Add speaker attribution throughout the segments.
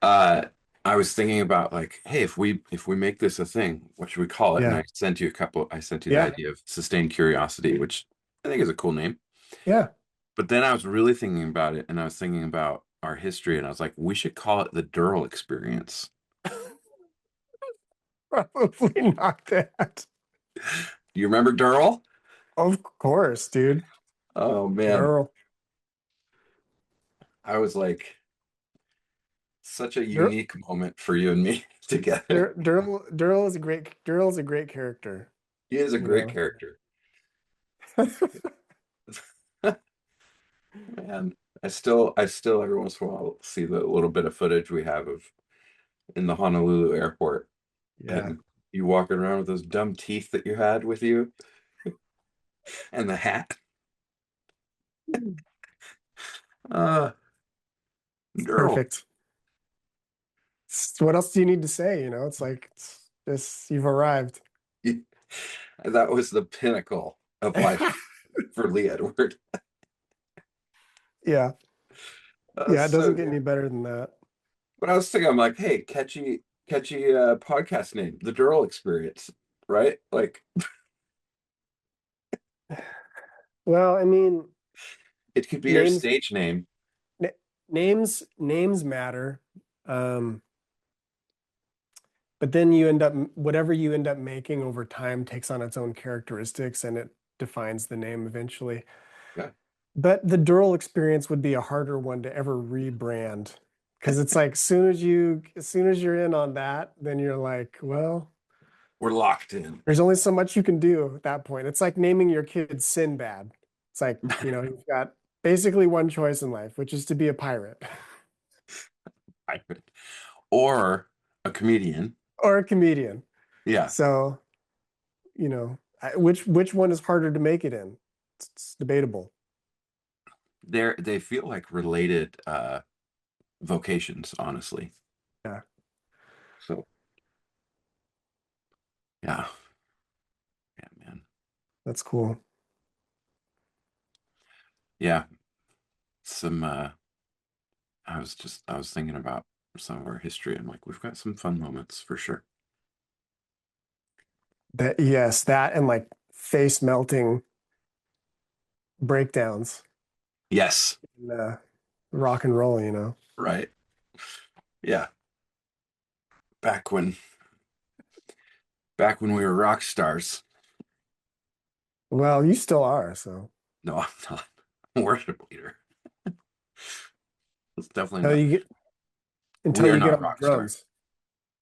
Speaker 1: Uh, I was thinking about like, hey, if we make this a thing, what should we call it? And
Speaker 2: Yeah.
Speaker 1: I sent you the
Speaker 2: Yeah.
Speaker 1: idea of sustained curiosity, which I think is a cool name.
Speaker 2: Yeah.
Speaker 1: But then I was really thinking about it and I was thinking about our history and I was like, we should call it the Durrell experience.
Speaker 2: Probably not that.
Speaker 1: Do you remember Durrell?
Speaker 2: Of course, dude.
Speaker 1: Oh man.
Speaker 2: Girl.
Speaker 1: I was like such a
Speaker 2: Dur
Speaker 1: unique moment for you and me together.
Speaker 2: Durrell is a great character,
Speaker 1: He is a
Speaker 2: you
Speaker 1: great
Speaker 2: know.
Speaker 1: character. Man, I still every once in a while see the little bit of footage we have of in the Honolulu airport
Speaker 2: Yeah.
Speaker 1: and you walking around with those dumb teeth that you had with you and the hat. Uh, girl.
Speaker 2: Perfect. What else do you need to say? It's like you've arrived.
Speaker 1: That was the pinnacle of life for Lee Edward.
Speaker 2: Yeah. Yeah, it
Speaker 1: So
Speaker 2: doesn't get
Speaker 1: good.
Speaker 2: any better than that.
Speaker 1: But I was thinking, I'm like, hey, catchy podcast name, The Durrell Experience, right? Like
Speaker 2: Well, I mean,
Speaker 1: it could be our
Speaker 2: names
Speaker 1: stage name.
Speaker 2: na- names matter. Um, but then whatever you end up making over time takes on its own characteristics and it defines the name eventually.
Speaker 1: Yeah.
Speaker 2: But the Dural experience would be a harder one to ever rebrand because it's like as soon as you're in on that, then you're like, well,
Speaker 1: We're locked in.
Speaker 2: there's only so much you can do at that point. It's like naming your kid Sinbad. It's like, you've got basically one choice in life, which is to be a pirate
Speaker 1: Or a comedian.
Speaker 2: or a comedian.
Speaker 1: Yeah.
Speaker 2: So, which one is harder to make it in? It's debatable.
Speaker 1: They feel like related vocations, honestly.
Speaker 2: Yeah,
Speaker 1: So yeah. Yeah, man.
Speaker 2: that's cool.
Speaker 1: Yeah. Some I was thinking about some of our history. I'm like, we've got some fun moments for sure.
Speaker 2: That yes, that and like face melting breakdowns
Speaker 1: Yes.
Speaker 2: in rock and roll,
Speaker 1: Right. Yeah. Back when back when we were rock stars.
Speaker 2: Well, you still are, so
Speaker 1: No, I'm not. I'm a worship leader. It's definitely
Speaker 2: until
Speaker 1: not.
Speaker 2: you get
Speaker 1: We
Speaker 2: until
Speaker 1: are
Speaker 2: you get
Speaker 1: not
Speaker 2: on the
Speaker 1: rock stars.
Speaker 2: drums.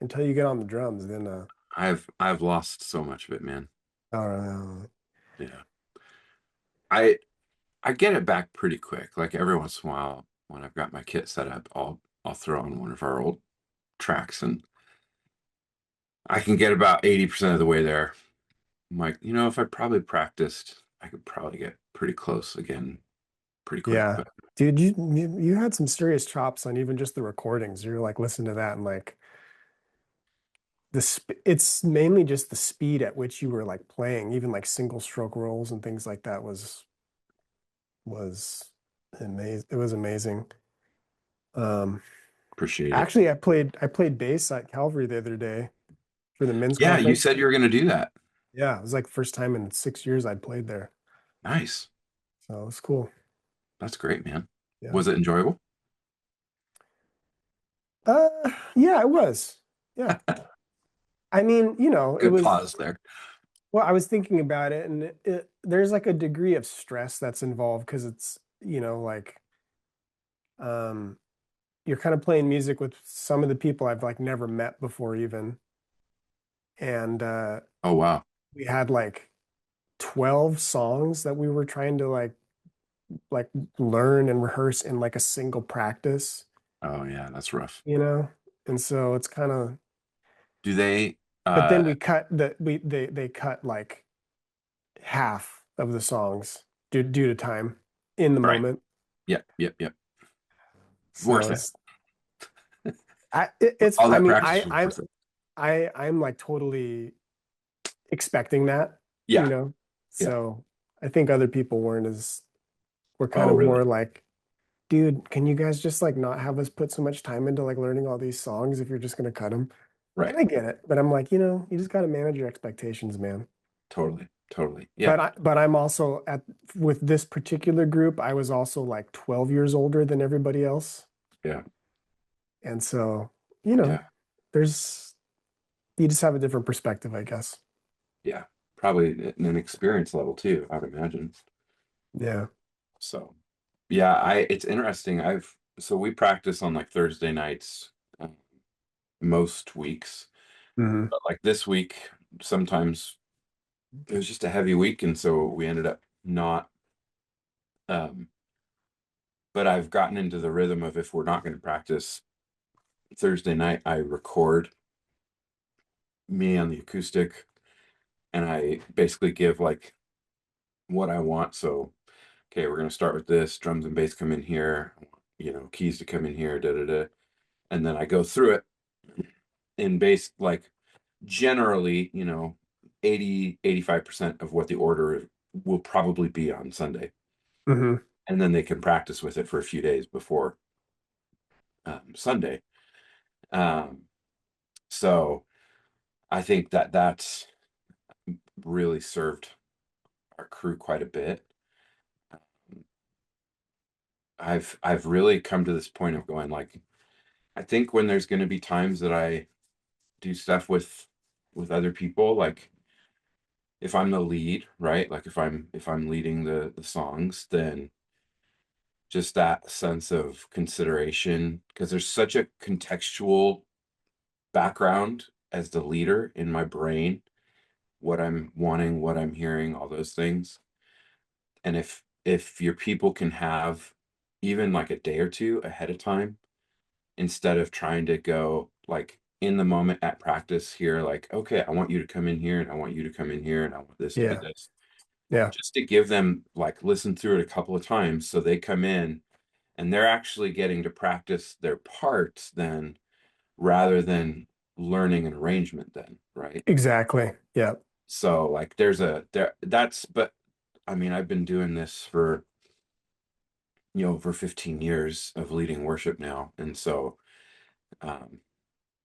Speaker 2: Until you get on the drums, then
Speaker 1: I've lost so much of it, man.
Speaker 2: uh,
Speaker 1: Yeah. I I get it back pretty quick. Like every once in a while when I've got my kit set up, I'll throw on one of our old tracks and I can get about 80% of the way there. I'm like, if I probably practiced, I could probably get pretty close again pretty quick.
Speaker 2: yeah.
Speaker 1: But
Speaker 2: Dude, you had some serious chops on even just the recordings. You're like listen to that and like it's mainly just the speed at which you were like playing, even like single stroke rolls and things like that was amazing. It was amazing. Um,
Speaker 1: appreciate it.
Speaker 2: Actually, I played bass at Calvary the other day for the men's
Speaker 1: Yeah, you
Speaker 2: conference.
Speaker 1: said you were going to do that.
Speaker 2: Yeah, it was like the first time in 6 years I'd played there.
Speaker 1: Nice.
Speaker 2: So it was cool.
Speaker 1: That's great, man.
Speaker 2: Yeah.
Speaker 1: Was it enjoyable?
Speaker 2: Yeah, it was. Yeah. I mean, it
Speaker 1: Good
Speaker 2: was,
Speaker 1: pause there.
Speaker 2: well, I was thinking about it and there's like a degree of stress that's involved because it's, like um you're kind of playing music with some of the people I've like never met before even. And
Speaker 1: Oh, wow.
Speaker 2: we had like 12 songs that we were trying to like learn and rehearse in like a single practice,
Speaker 1: Oh, yeah, that's rough.
Speaker 2: you know? And so it's kind of,
Speaker 1: Do they,
Speaker 2: but
Speaker 1: uh,
Speaker 2: then they cut like half of the songs due to time in the
Speaker 1: right.
Speaker 2: moment.
Speaker 1: Yep, yep, yep.
Speaker 2: So
Speaker 1: Worth it.
Speaker 2: it's
Speaker 1: All
Speaker 2: I
Speaker 1: that
Speaker 2: mean
Speaker 1: practice was worth it.
Speaker 2: I'm like totally expecting that, you
Speaker 1: Yeah,
Speaker 2: know.
Speaker 1: yeah.
Speaker 2: So I think other people weren't as were kind
Speaker 1: Oh,
Speaker 2: of
Speaker 1: really?
Speaker 2: more like dude, can you guys just like not have us put so much time into like learning all these songs if you're just gonna cut them? And
Speaker 1: Right.
Speaker 2: I get it, but I'm like, you just got to manage your expectations, man.
Speaker 1: Totally. Totally. Yeah.
Speaker 2: But I'm also at with this particular group, I was also like 12 years older than everybody else.
Speaker 1: Yeah.
Speaker 2: And so, you know,
Speaker 1: Yeah.
Speaker 2: there's you just have a different perspective, I guess.
Speaker 1: Yeah. Probably an experience level too, I would imagine.
Speaker 2: Yeah.
Speaker 1: So, yeah, it's interesting. So we practice on like Thursday nights uh, most weeks,
Speaker 2: Hmm.
Speaker 1: but like this week, sometimes it was just a heavy week, and so we ended up not. Um, but I've gotten into the rhythm of if we're not going to practice Thursday night, I record me on the acoustic, and I basically give like what I want. So, okay, we're going to start with this, drums and bass come in here, keys to come in here, da da da. And then I go through it in base, like generally, 85% of what the order will probably be on Sunday.
Speaker 2: Hmm.
Speaker 1: And then they can practice with it for a few days before Sunday. Um, so I think that that's really served our crew quite a bit. I've really come to this point of going like, I think when there's going to be times that I do stuff with other people, like if I'm the lead, right? Like if I'm leading the songs, then just that sense of consideration, because there's such a contextual background as the leader in my brain, what I'm wanting, what I'm hearing, all those things. And if your people can have even like a day or two ahead of time, instead of trying to go like in the moment at practice here, like, okay, I want you to come in here and I want you to come in here and I want this to be
Speaker 2: Yeah.
Speaker 1: this.
Speaker 2: Yeah.
Speaker 1: Just to give them like listen through it a couple of times so they come in and they're actually getting to practice their parts then rather than learning an arrangement then, right?
Speaker 2: Exactly. Yeah.
Speaker 1: So like but I mean I've been doing this for over 15 years of leading worship now. And so um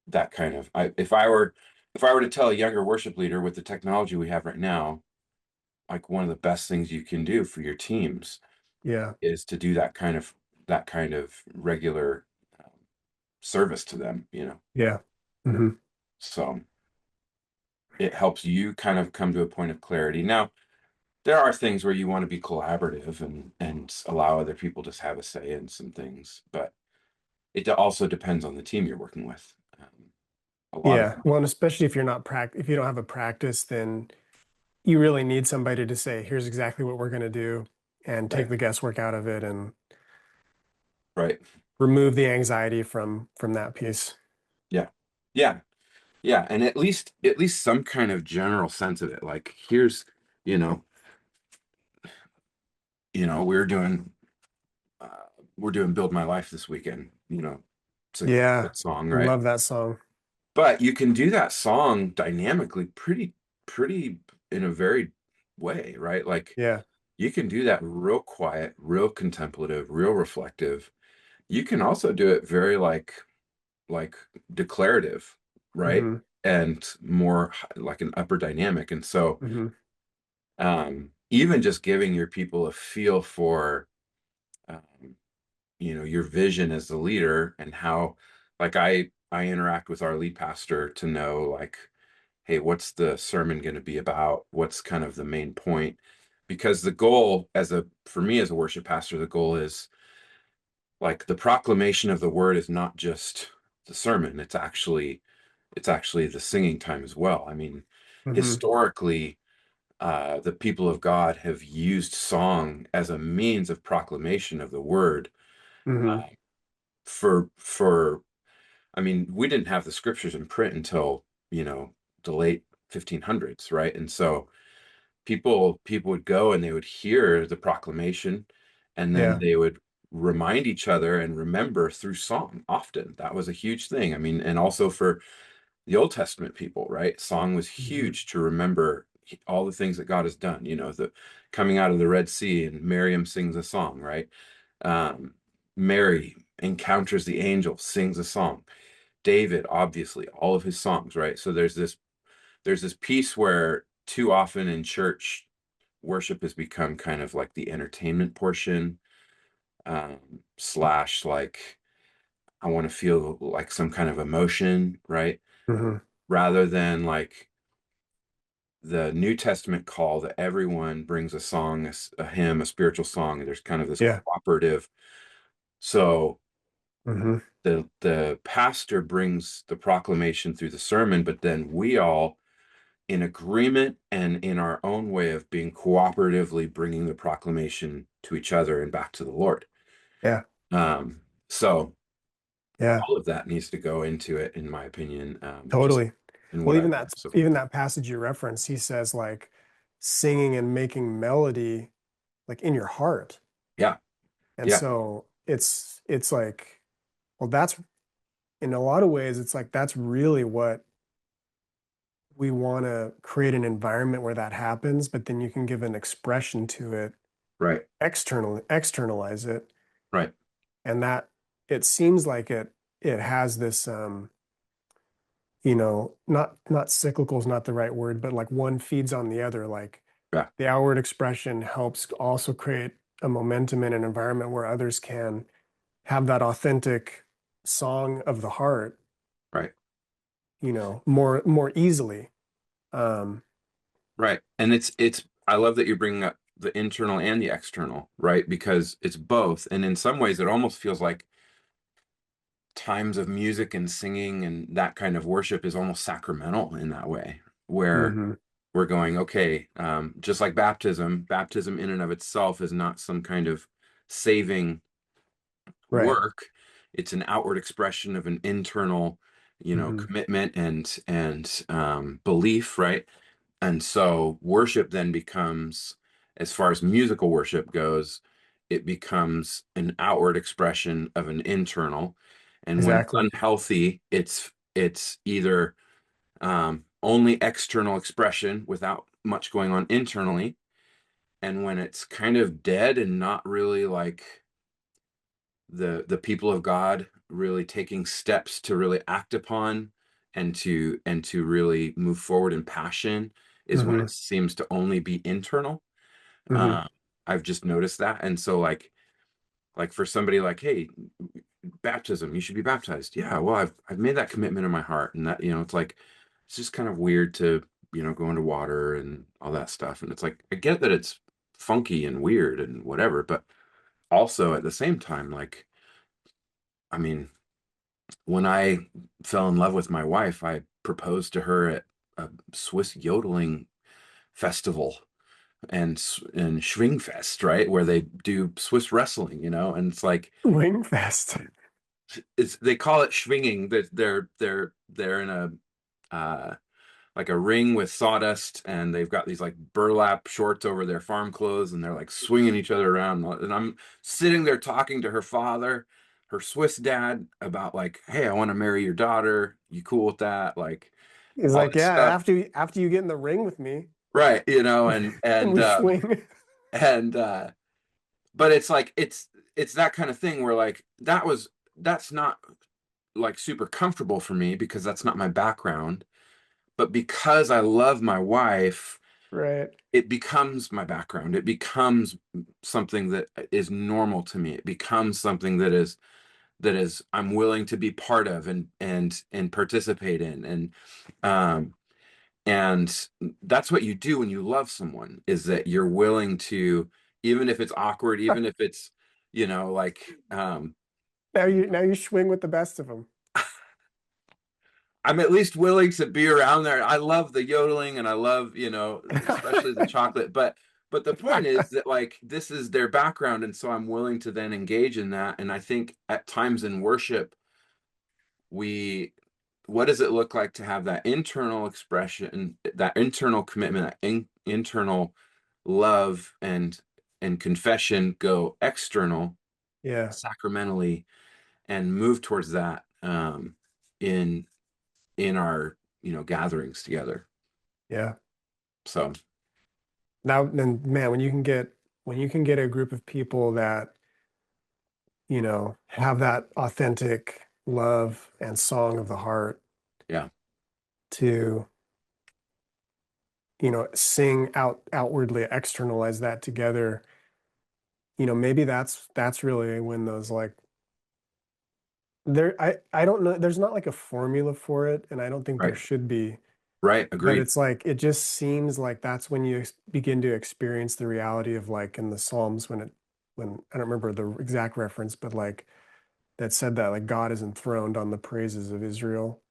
Speaker 1: that kind of if I were to tell a younger worship leader with the technology we have right now, like one of the best things you can do for your teams
Speaker 2: Yeah.
Speaker 1: is to do that kind of regular um, service to them.
Speaker 2: Yeah. Hmm.
Speaker 1: So it helps you kind of come to a point of clarity. Now, there are things where you want to be collaborative and allow other people to have a say in some things, but it also depends on the team you're working with. A lot of
Speaker 2: Yeah. Well, and especially if you're not if you don't have a practice, then you really need somebody to say, here's exactly what we're going to do and take
Speaker 1: right,
Speaker 2: the guesswork out of it and
Speaker 1: right,
Speaker 2: remove the anxiety from that piece.
Speaker 1: yeah, yeah, yeah, and at least some kind of general sense of it. Like here's, you know, we're doing uh, "Build My Life" this weekend. It's a
Speaker 2: Yeah.
Speaker 1: good song, right?
Speaker 2: Love that song.
Speaker 1: But you can do that song dynamically pretty in a very way, right? Like
Speaker 2: Yeah.
Speaker 1: you can do that real quiet, real contemplative, real reflective. You can also do it very like declarative, right?
Speaker 2: Hmm.
Speaker 1: And more like an upper dynamic. And so
Speaker 2: Hmm.
Speaker 1: even just giving your people a feel for um, your vision as the leader and how like I interact with our lead pastor to know like, hey, what's the sermon going to be about? What's kind of the main point? Because the goal for me as a worship pastor, the goal is like the proclamation of the word is not just the sermon. It's actually the singing time as well. I mean,
Speaker 2: Hmm.
Speaker 1: historically, the people of God have used song as a means of proclamation of the word
Speaker 2: Hmm.
Speaker 1: uh, for I mean, we didn't have the scriptures in print until, the late 1500s, right? And so people would go and they would hear the proclamation and then
Speaker 2: Yeah.
Speaker 1: they would remind each other and remember through song often. That was a huge thing. I mean, and also for the Old Testament people, right? Song was
Speaker 2: Hmm.
Speaker 1: huge to remember all the things that God has done, the coming out of the Red Sea and Miriam sings a song, right? Um, Mary encounters the angel, sings a song. David, obviously, all of his songs, right? So there's this piece where too often in church worship has become kind of like the entertainment portion, slash like I want to feel like some kind of emotion, right?
Speaker 2: Hmm.
Speaker 1: Rather than like the New Testament call that everyone brings a song, a hymn, a spiritual song, and there's kind of this
Speaker 2: Yeah.
Speaker 1: cooperative. So
Speaker 2: Hmm.
Speaker 1: the pastor brings the proclamation through the sermon, but then we all in agreement and in our own way of being cooperatively bringing the proclamation to each other and back to the Lord.
Speaker 2: Yeah.
Speaker 1: So
Speaker 2: Yeah.
Speaker 1: all of that needs to go into it, in my opinion, just
Speaker 2: Totally.
Speaker 1: in
Speaker 2: Well,
Speaker 1: what I've learned so far.
Speaker 2: even that passage you reference, he says like singing and making melody like in your heart.
Speaker 1: Yeah,
Speaker 2: And
Speaker 1: yeah,
Speaker 2: so it's like, well, that's in a lot of ways, it's like that's really what we want to create an environment where that happens, but then you can give an expression to it,
Speaker 1: right,
Speaker 2: externalize it,
Speaker 1: right,
Speaker 2: and that it seems like it has this not cyclical is not the right word, but like one feeds on the other. Like
Speaker 1: yeah,
Speaker 2: the outward expression helps also create a momentum in an environment where others can have that authentic song of the heart,
Speaker 1: right,
Speaker 2: more easily. Um,
Speaker 1: right. And I love that you're bringing up the internal and the external, right? Because it's both. And in some ways, it almost feels like times of music and singing and that kind of worship is almost sacramental in that way, where
Speaker 2: mhm.
Speaker 1: we're going, okay, just like baptism in and of itself is not some kind of saving
Speaker 2: Right.
Speaker 1: work. It's an outward expression of an internal,
Speaker 2: Hmm.
Speaker 1: commitment and belief, right? And so worship then becomes, as far as musical worship goes, it becomes an outward expression of an internal. And when it's
Speaker 2: Exactly.
Speaker 1: unhealthy, it's either only external expression without much going on internally. And when it's kind of dead and not really like the people of God really taking steps to really act upon and to really move forward in passion is when
Speaker 2: Hmm.
Speaker 1: it seems to only be internal.
Speaker 2: Hmm.
Speaker 1: Um, I've just noticed that. And so like for somebody like, hey, baptism, you should be baptized. Yeah, well, I've made that commitment in my heart. And that, it's like it's just kind of weird to, go into water and all that stuff. And it's like I get that it's funky and weird and whatever, but also at the same time, like, I mean, when I fell in love with my wife, I proposed to her at a Swiss yodeling festival and Schwingfest, right, where they do Swiss wrestling, and it's like
Speaker 2: Wingfest.
Speaker 1: they call it schwinging. That they're in a uh, like a ring with sawdust, and they've got these like burlap shorts over their farm clothes, and they're like swinging each other around. And I'm sitting there talking to her father, her Swiss dad, about like, hey, I want to marry your daughter. You cool with that? Like
Speaker 2: He's
Speaker 1: all
Speaker 2: like,
Speaker 1: this
Speaker 2: yeah,
Speaker 1: stuff,
Speaker 2: after you get in the ring with me
Speaker 1: right?
Speaker 2: and we swing.
Speaker 1: And but it's like it's that kind of thing where like that's not like super comfortable for me because that's not my background. But because I love my wife,
Speaker 2: Right.
Speaker 1: it becomes my background. It becomes something that is normal to me. It becomes something that is I'm willing to be part of and participate in. And that's what you do when you love someone, is that you're willing to, even if it's awkward, even if it's, like
Speaker 2: Now you swing with the best of them.
Speaker 1: I'm at least willing to be around there. I love the yodeling and I love, especially the chocolate. But the point is that like this is their background, and so I'm willing to then engage in that. And I think at times in worship, we what does it look like to have that internal expression, that internal commitment, that internal love and confession go external
Speaker 2: Yeah.
Speaker 1: sacramentally and move towards that in in our gatherings together.
Speaker 2: Yeah.
Speaker 1: So
Speaker 2: Now then, man, when you can get a group of people that have that authentic love and song of the heart
Speaker 1: Yeah.
Speaker 2: to, sing outwardly, externalize that together. Maybe that's really when those like I don't know, there's not like a formula for it, and I don't think there
Speaker 1: Right.
Speaker 2: should be,
Speaker 1: Right.
Speaker 2: but
Speaker 1: Agreed.
Speaker 2: it's like it just seems like that's when you begin to experience the reality of like in the Psalms when I don't remember the exact reference, but like that said that like God is enthroned on the praises of Israel,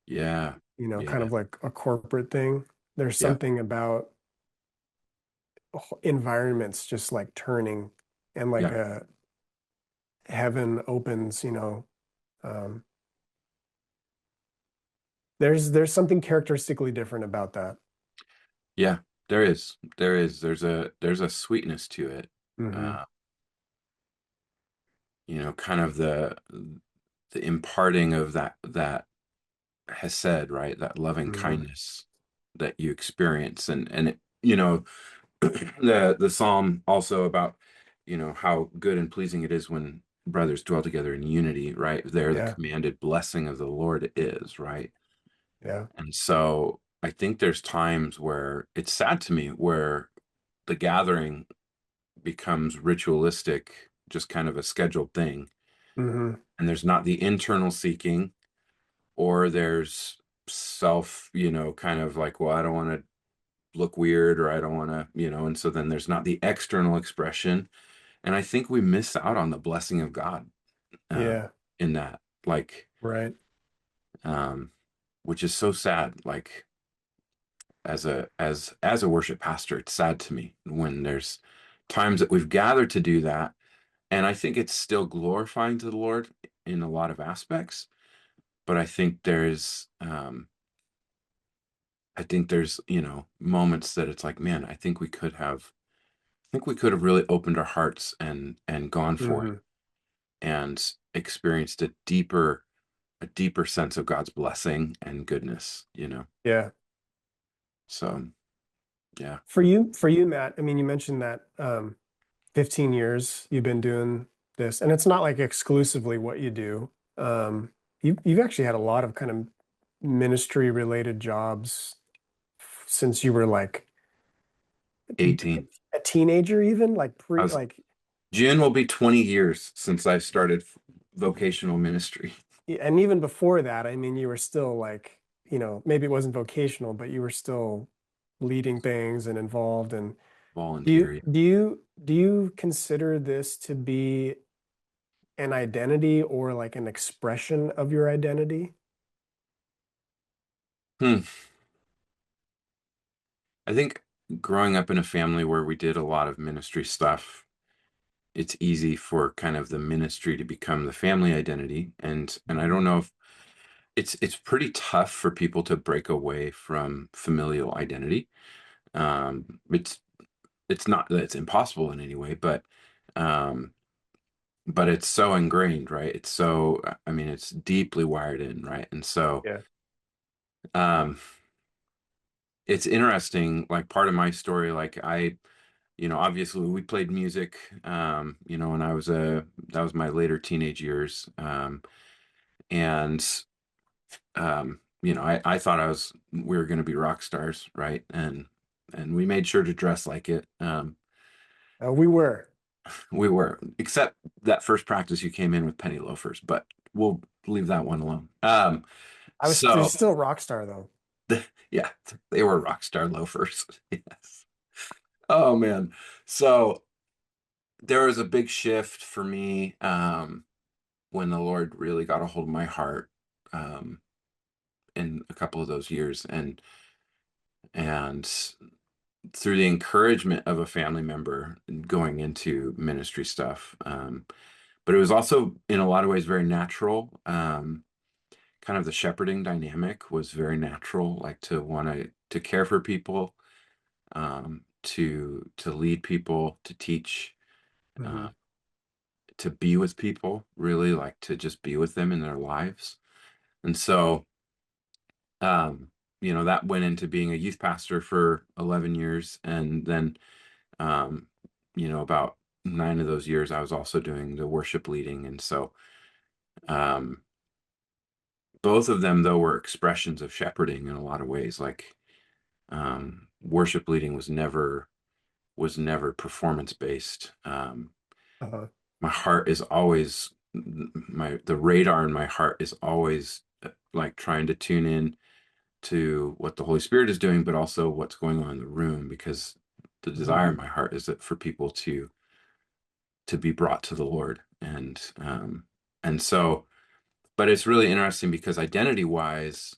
Speaker 1: Yeah.
Speaker 2: kind
Speaker 1: Yeah.
Speaker 2: of like a corporate thing. There's
Speaker 1: Yeah.
Speaker 2: something about environments just like turning and like
Speaker 1: Yeah.
Speaker 2: a heaven opens, um, there's something characteristically different about that.
Speaker 1: Yeah. There is. There is. There's a sweetness to it.
Speaker 2: Hmm.
Speaker 1: Uh, kind of the imparting of that hesed, right? That loving
Speaker 2: Hmm.
Speaker 1: kindness that you experience. And it, the psalm also about, how good and pleasing it is when brothers dwell together in unity, right? There the
Speaker 2: Yeah.
Speaker 1: commanded blessing of the Lord is, right?
Speaker 2: Yeah.
Speaker 1: And so I think there's times where it's sad to me where the gathering becomes ritualistic, just kind of a scheduled thing.
Speaker 2: Hmm.
Speaker 1: And there's not the internal seeking, or there's self, kind of like, well, I don't want to look weird, or I don't want to, and so then there's not the external expression. And I think we miss out on the blessing of God uh,
Speaker 2: Yeah.
Speaker 1: in that, like,
Speaker 2: Right.
Speaker 1: um, which is so sad. Like, as a worship pastor, it's sad to me when there's times that we've gathered to do that, and I think it's still glorifying to the Lord in a lot of aspects. But I think there's moments that it's like, man, I think we could have really opened our hearts and gone for it
Speaker 2: Hmm.
Speaker 1: and experienced a deeper sense of God's blessing and goodness.
Speaker 2: Yeah.
Speaker 1: So yeah.
Speaker 2: For you, Matt, I mean, you mentioned that 15 years you've been doing this, and it's not like exclusively what you do. You've actually had a lot of kind of ministry related jobs since you were like
Speaker 1: 18.
Speaker 2: a teenager, even like
Speaker 1: I
Speaker 2: pre
Speaker 1: was
Speaker 2: like
Speaker 1: June will be 20 years since I started vocational ministry.
Speaker 2: and even before that, I mean, you were still like, maybe it wasn't vocational, but you were still leading things and involved. And do you
Speaker 1: Volunteer.
Speaker 2: do you do you consider this to be an identity or like an expression of your identity?
Speaker 1: Hmm. I think growing up in a family where we did a lot of ministry stuff, it's easy for kind of the ministry to become the family identity. And I don't know if it's pretty tough for people to break away from familial identity. It's not that it's impossible in any way, um, but it's so ingrained, right? I mean, it's deeply wired in, right? And so,
Speaker 2: Yeah.
Speaker 1: um, it's interesting, like part of my story, like obviously we played music, when that was my later teenage years. And, I thought we were going to be rock stars, right? And we made sure to dress like it.
Speaker 2: We were.
Speaker 1: We were, except that first practice you came in with penny loafers, but we'll leave that one alone.
Speaker 2: They're
Speaker 1: So
Speaker 2: still rock star though.
Speaker 1: yeah, they were rock star loafers. Yes. Oh man. So there was a big shift for me when the Lord really got a hold of my heart um, in a couple of those years, and through the encouragement of a family member going into ministry stuff. But it was also in a lot of ways very natural. Kind of the shepherding dynamic was very natural, like to want to care for people, to lead people, to teach, uh,
Speaker 2: Hmm.
Speaker 1: to be with people, really like to just be with them in their lives. And so, um, that went into being a youth pastor for 11 years. And then, about 9 of those years, I was also doing the worship leading. And so, um, both of them, though, were expressions of shepherding in a lot of ways. Like, worship leading was never performance based.
Speaker 2: Uh-huh.
Speaker 1: My heart is always the radar in my heart is always like trying to tune in to what the Holy Spirit is doing, but also what's going on in the room, because the
Speaker 2: Hmm.
Speaker 1: desire in my heart is that for people to be brought to the Lord. And so, but it's really interesting because identity wise,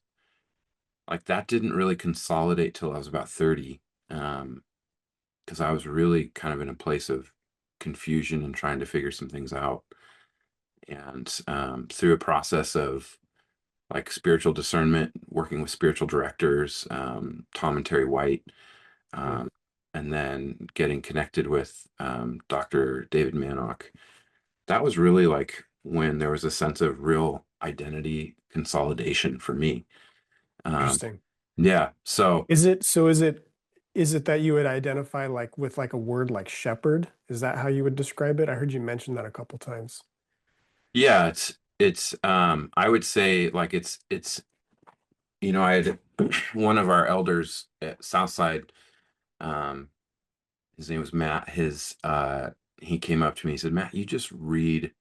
Speaker 1: like that didn't really consolidate till I was about 30. Because I was really kind of in a place of confusion and trying to figure some things out. And through a process of like spiritual discernment, working with spiritual directors, Tom and Terry White,
Speaker 2: Hmm.
Speaker 1: um, and then getting connected with Dr. David Manock, that was really like when there was a sense of real identity consolidation for me. Um,
Speaker 2: Interesting.
Speaker 1: yeah. So,
Speaker 2: Is it that you would identify like with like a word like shepherd? Is that how you would describe it? I heard you mention that a couple times.
Speaker 1: yeah, I would say like I had one of our elders at Southside, um, his name was Matt. He came up to me, he said, Matt, you just read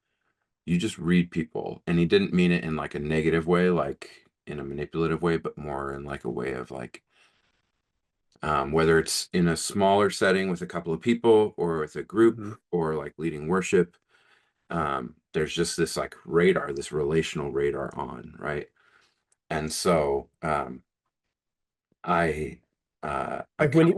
Speaker 1: people. And he didn't mean it in like a negative way, like in a manipulative way, but more in like a way of like, whether it's in a smaller setting with a couple of people or with a group
Speaker 2: Hmm.
Speaker 1: or like leading worship, there's just this like radar, this relational radar on, right? And so, I, I
Speaker 2: Like
Speaker 1: kind of,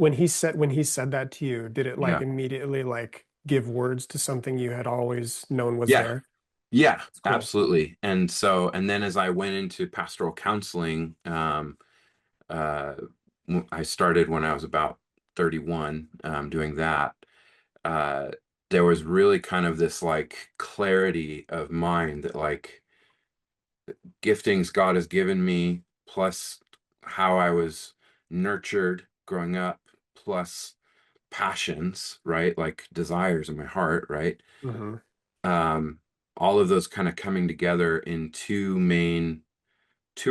Speaker 2: when he said that to you, did it like
Speaker 1: yeah,
Speaker 2: immediately like give words to something you had always known was
Speaker 1: yeah,
Speaker 2: there?
Speaker 1: yeah,
Speaker 2: It's cool.
Speaker 1: absolutely. And so, and then as I went into pastoral counseling, uh, I started when I was about 31, doing that. Uh, there was really kind of this like clarity of mind that like giftings God has given me, plus how I was nurtured growing up, plus passions, right? Like desires in my heart, right?
Speaker 2: Hmm.
Speaker 1: Um, all of those kind of coming together in two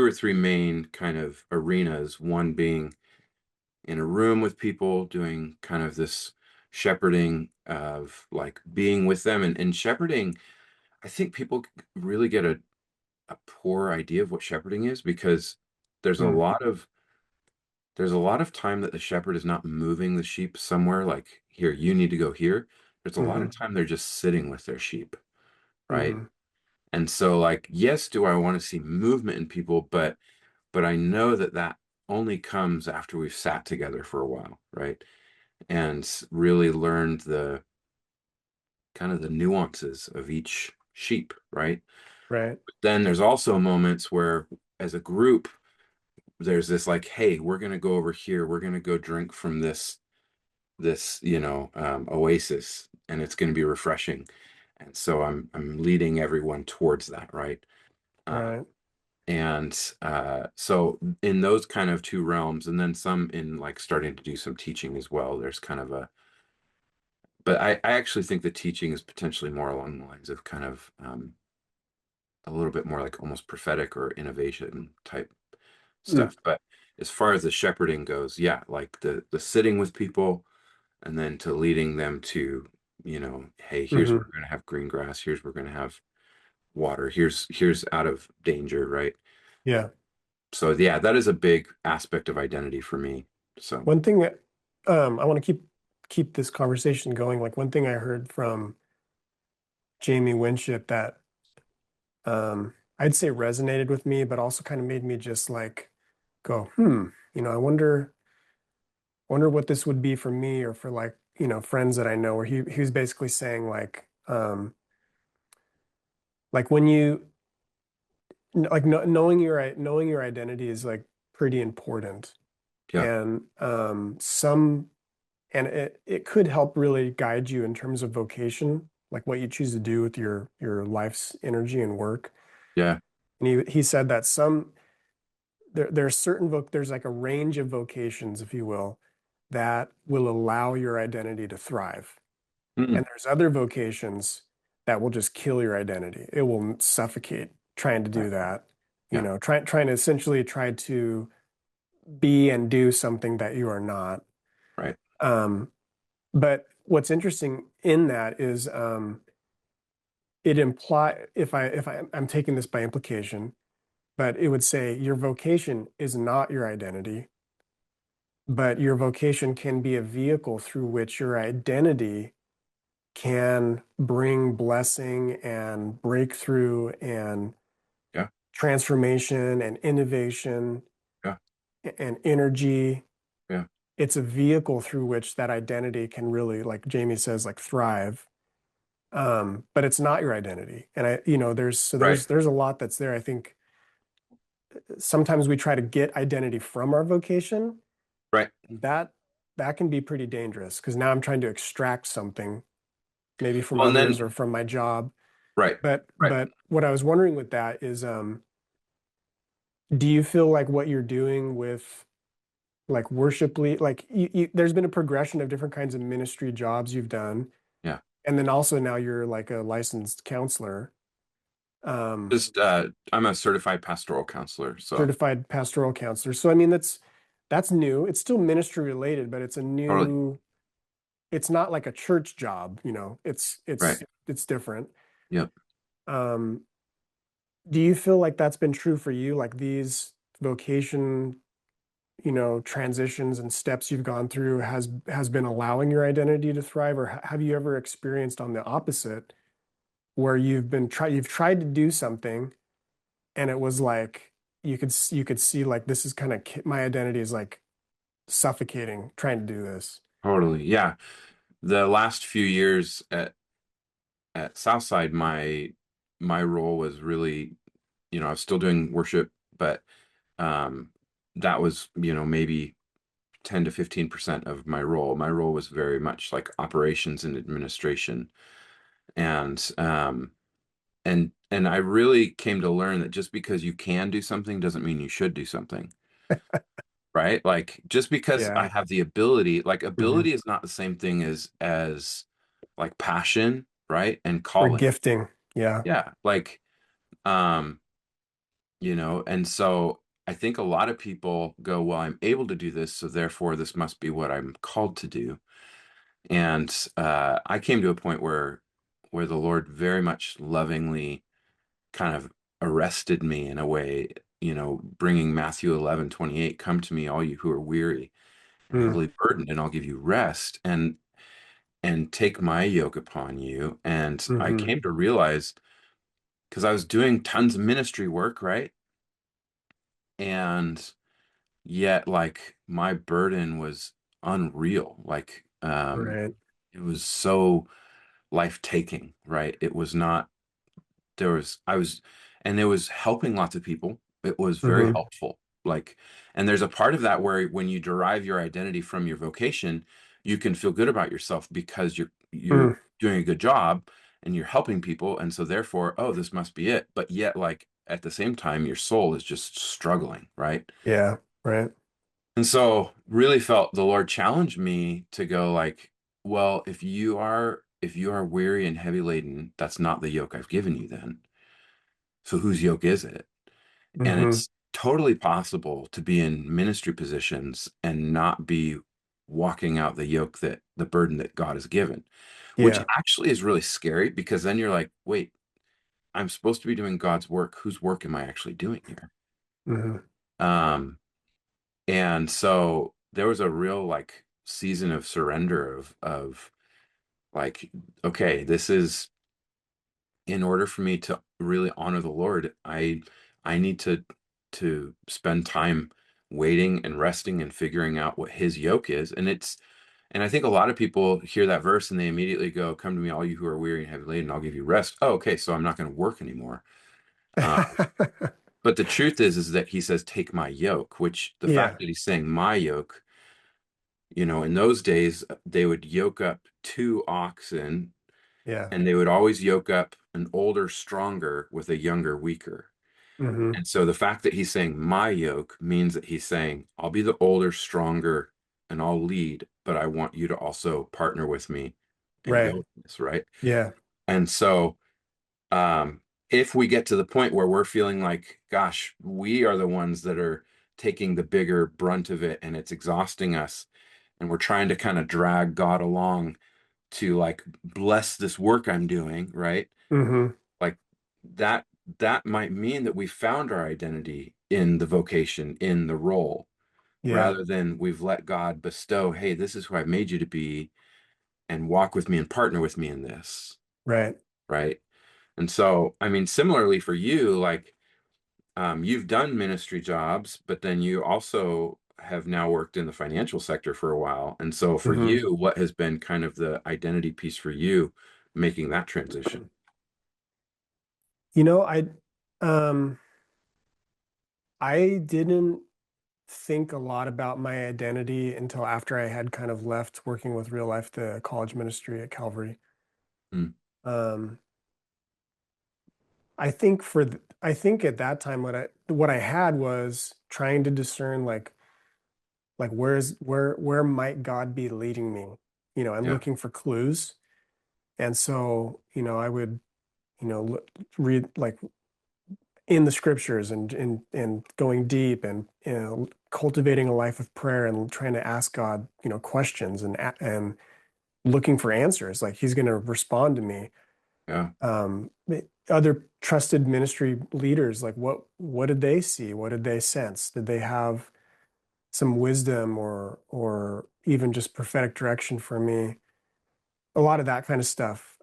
Speaker 1: or three main kind of arenas, one being in a room with people doing kind of this shepherding of like being with them, and shepherding, I think people really get a poor idea of what shepherding is, because there's a
Speaker 2: Mm.
Speaker 1: lot of there's a lot of time that the shepherd is not moving the sheep somewhere like, here, you need to go here. There's a lot of
Speaker 2: Hmm.
Speaker 1: time they're just sitting with their sheep, right?
Speaker 2: Hmm.
Speaker 1: And so like, yes, do I want to see movement in people, but I know that that only comes after we've sat together for a while, right? And really learned the kind of the nuances of each sheep, right?
Speaker 2: Right.
Speaker 1: Then there's also moments where as a group there's this like, hey, we're going to go over here, we're going to go drink from this oasis, and it's going to be refreshing. And so I'm leading everyone towards that, right? uh,
Speaker 2: Right.
Speaker 1: and so in those kind of two realms, and then some in like starting to do some teaching as well, there's kind of a but I actually think the teaching is potentially more along the lines of kind of a little bit more like almost prophetic or innovation type
Speaker 2: Mm.
Speaker 1: stuff. But as far as the shepherding goes, yeah, like the sitting with people and then to leading them to, hey, here's where
Speaker 2: Hmm.
Speaker 1: we're going to have green grass, here's where we're going to have water, here's out of danger, right?
Speaker 2: Yeah.
Speaker 1: So yeah, that is a big aspect of identity for me. So
Speaker 2: One thing that I want to keep this conversation going. Like one thing I heard from Jamie Winship that I'd say resonated with me, but also kind of made me just like go, I wonder what this would be for me or for like, friends that I know, where he was basically saying like when you like knowing your identity is like pretty important.
Speaker 1: yeah,
Speaker 2: And it could help really guide you in terms of vocation, like what you choose to do with your life's energy and work.
Speaker 1: yeah,
Speaker 2: And he said that there's there's like a range of vocations, if you will, that will allow your identity to thrive.
Speaker 1: Mm,
Speaker 2: And there's other vocations that will just kill your identity. It will suffocate trying to
Speaker 1: right.
Speaker 2: do that.
Speaker 1: Yeah.
Speaker 2: Trying to essentially try to be and do something that you are not.
Speaker 1: Right.
Speaker 2: Um, but what's interesting in that is it imply I'm taking this by implication, but it would say your vocation is not your identity, but your vocation can be a vehicle through which your identity can bring blessing and breakthrough and
Speaker 1: Yeah.
Speaker 2: transformation and innovation
Speaker 1: Yeah.
Speaker 2: and energy.
Speaker 1: Yeah.
Speaker 2: It's a vehicle through which that identity can really, like Jamie says, like thrive. But it's not your identity. And
Speaker 1: Right.
Speaker 2: there's a lot that's there. I think sometimes we try to get identity from our vocation.
Speaker 1: Right.
Speaker 2: That that can be pretty dangerous because now I'm trying to extract something, maybe from
Speaker 1: Well, and
Speaker 2: others
Speaker 1: then,
Speaker 2: or from my job.
Speaker 1: right.
Speaker 2: But
Speaker 1: Right.
Speaker 2: but what I was wondering with that is, do you feel like what you're doing with like worship lead, like there's been a progression of different kinds of ministry jobs you've done,
Speaker 1: Yeah.
Speaker 2: and then also now you're like a licensed counselor, um,
Speaker 1: Just, I'm a certified pastoral counselor. So
Speaker 2: certified pastoral counselor. So I mean that's new. It's still ministry related, but
Speaker 1: totally.
Speaker 2: it's not like a church job,
Speaker 1: Right.
Speaker 2: it's different.
Speaker 1: Yep.
Speaker 2: Um, do you feel like that's been true for you, like these vocation, transitions and steps you've gone through has been allowing your identity to thrive, or have you ever experienced on the opposite where you've tried to do something and it was like you could see like this is kind of my identity is like suffocating trying to do this.
Speaker 1: Totally. Yeah. The last few years at Southside, my role was really, I was still doing worship, but um, that was, maybe 10 to 15% of my role. My role was very much like operations and administration. And and I really came to learn that just because you can do something doesn't mean you should do something. Right? Like just because I
Speaker 2: Yeah.
Speaker 1: have the ability, like
Speaker 2: Hmm.
Speaker 1: ability is not the same thing as like passion, right? And
Speaker 2: Or
Speaker 1: calling.
Speaker 2: gifting. Yeah.
Speaker 1: Yeah. Like um, and so I think a lot of people go, well, I'm able to do this, so therefore this must be what I'm called to do. And I came to a point where the Lord very much lovingly kind of arrested me in a way, bringing Matthew 11:28, come to me, all you who are weary and
Speaker 2: Mm.
Speaker 1: heavily burdened, and I'll give you rest, and take my yoke upon you. And I
Speaker 2: Hmm.
Speaker 1: came to realize, because I was doing tons of ministry work, right? And yet, like, my burden was unreal. Like,
Speaker 2: Right.
Speaker 1: it was so life-taking, right? It was not there was I was and it was helping lots of people. It was very
Speaker 2: Hmm.
Speaker 1: helpful. Like, and there's a part of that where when you derive your identity from your vocation, you can feel good about yourself because you're
Speaker 2: Mm.
Speaker 1: doing a good job and you're helping people, and so therefore, oh, this must be it. But yet, like at the same time, your soul is just struggling, right?
Speaker 2: Yeah. Right.
Speaker 1: And so really felt the Lord challenge me to go like, well, if you are weary and heavy laden, that's not the yoke I've given you then. So whose yoke is it? And
Speaker 2: Hmm.
Speaker 1: it's totally possible to be in ministry positions and not be walking out the yoke, that the burden that God has given, which
Speaker 2: Yeah.
Speaker 1: actually is really scary, because then you're like, wait, I'm supposed to be doing God's work. Whose work am I actually doing here?
Speaker 2: Hmm.
Speaker 1: Um, and so there was a real like season of surrender of like, okay, this is in order for me to really honor the Lord, I need to spend time waiting and resting and figuring out what his yoke is. And I think a lot of people hear that verse and they immediately go, come to me, all you who are weary and heavy laden, I'll give you rest. Oh, okay, so I'm not going to work anymore. Uh, but the truth is that he says, take my yoke, which the fact
Speaker 2: Yeah.
Speaker 1: that he's saying my yoke, in those days, they would yoke up two oxen,
Speaker 2: Yeah.
Speaker 1: and they would always yoke up an older, stronger with a younger, weaker.
Speaker 2: Hmm.
Speaker 1: And so the fact that he's saying my yoke means that he's saying, I'll be the older, stronger, and I'll lead, but I want you to also partner with me and go
Speaker 2: Right.
Speaker 1: with this, right?
Speaker 2: Yeah.
Speaker 1: And so um, if we get to the point where we're feeling like, gosh, we are the ones that are taking the bigger brunt of it and it's exhausting us, and we're trying to kind of drag God along to like bless this work I'm doing, right?
Speaker 2: Hmm.
Speaker 1: Like that that might mean that we found our identity in the vocation, in the role,
Speaker 2: Yeah.
Speaker 1: rather than we've let God bestow, hey, this is who I made you to be, and walk with me and partner with me in this,
Speaker 2: Right.
Speaker 1: right? And so, I mean, similarly for you, like you've done ministry jobs, but then you also have now worked in the financial sector for a while. And so for
Speaker 2: Hmm.
Speaker 1: you, what has been kind of the identity piece for you making that transition?
Speaker 2: You know, um I didn't think a lot about my identity until after I had kind of left working with Real Life, the college ministry at Calvary.
Speaker 1: Mm,
Speaker 2: Um, I think at that time what I had was trying to discern like where might God be leading me, and
Speaker 1: yeah,
Speaker 2: looking for clues. And so, I would, read like in the scriptures and going deep and cultivating a life of prayer and trying to ask God, questions and looking for answers. Like he's going to respond to me.
Speaker 1: yeah,
Speaker 2: um, Other trusted ministry leaders, like what did they see? What did they sense? Did they have some wisdom or even just prophetic direction for me? A lot of that kind of stuff.